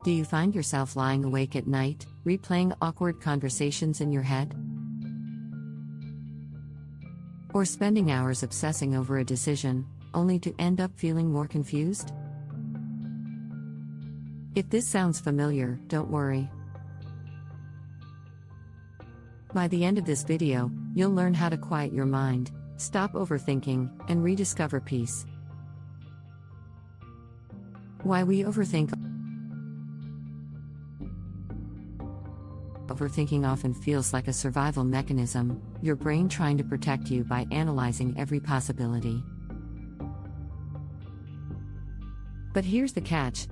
Do you find yourself lying awake at night, replaying awkward conversations in your head? Or spending hours obsessing over a decision, only to end up feeling more confused? If this sounds familiar, don't worry. By the end of this video, you'll learn how to quiet your mind, stop overthinking, and rediscover peace. Why we overthink. Overthinking often feels like a survival mechanism, your brain trying to protect you by analyzing every possibility. But here's the catch.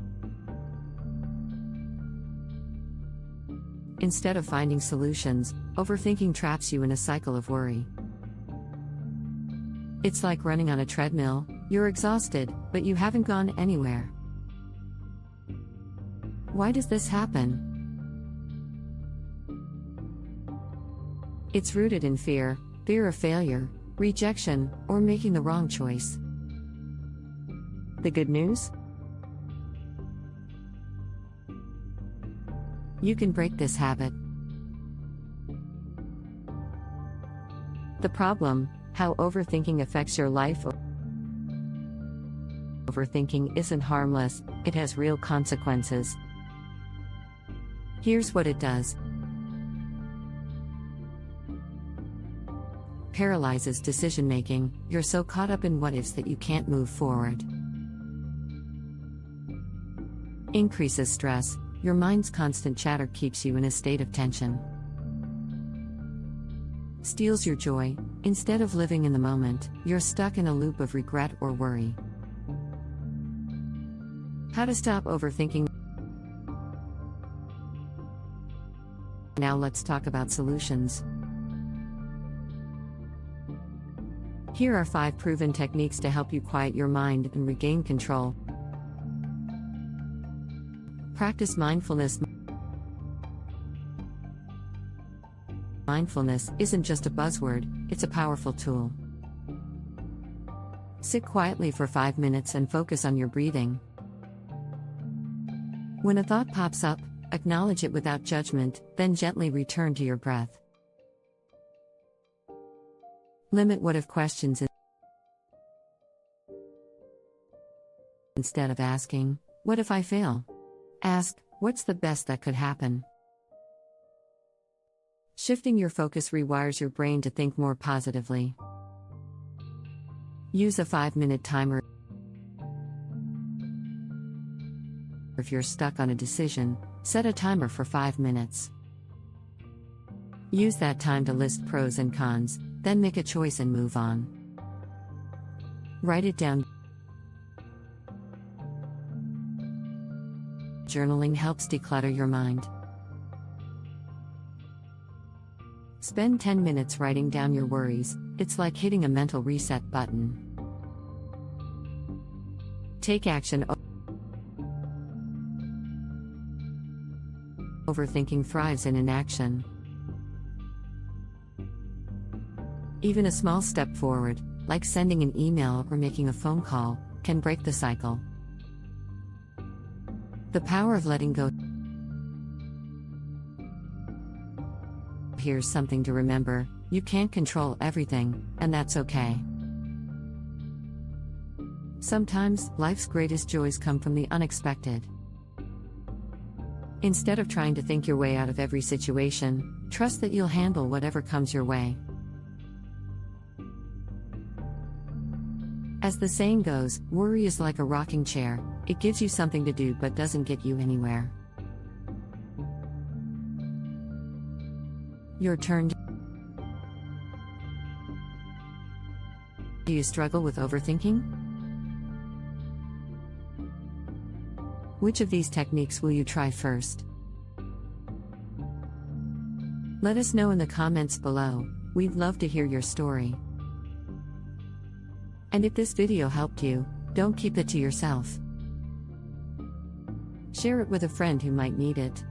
Instead of finding solutions, overthinking traps you in a cycle of worry. It's like running on a treadmill, you're exhausted, but you haven't gone anywhere. Why does this happen? It's rooted in fear of failure, rejection, or making the wrong choice. The good news? You can break this habit. The problem: how overthinking affects your life. Overthinking isn't harmless, it has real consequences. Here's what it does. Paralyzes decision-making, you're so caught up in what-ifs that you can't move forward. Increases stress, your mind's constant chatter keeps you in a state of tension. Steals your joy, instead of living in the moment, you're stuck in a loop of regret or worry. How to stop overthinking. Now let's talk about solutions. Here are 5 proven techniques to help you quiet your mind and regain control. Practice mindfulness. Mindfulness isn't just a buzzword, it's a powerful tool. Sit quietly for 5 minutes and focus on your breathing. When a thought pops up, acknowledge it without judgment, then gently return to your breath. Limit what-if questions. Instead of asking, "What if I fail?" ask, "What's the best that could happen?" Shifting your focus rewires your brain to think more positively. Use a 5-minute timer. If you're stuck on a decision, set a timer for 5 minutes. Use that time to list pros and cons, then make a choice and move on. Write it down. Journaling helps declutter your mind. Spend 10 minutes writing down your worries, it's like hitting a mental reset button. Take action. Overthinking thrives in inaction. Even a small step forward, like sending an email or making a phone call, can break the cycle. The power of letting go. Here's something to remember: you can't control everything, and that's okay. Sometimes, life's greatest joys come from the unexpected. Instead of trying to think your way out of every situation, trust that you'll handle whatever comes your way. As the saying goes, worry is like a rocking chair, it gives you something to do but doesn't get you anywhere. Your turn. Do you struggle with overthinking? Which of these techniques will you try first? Let us know in the comments below, we'd love to hear your story. And if this video helped you, don't keep it to yourself. Share it with a friend who might need it.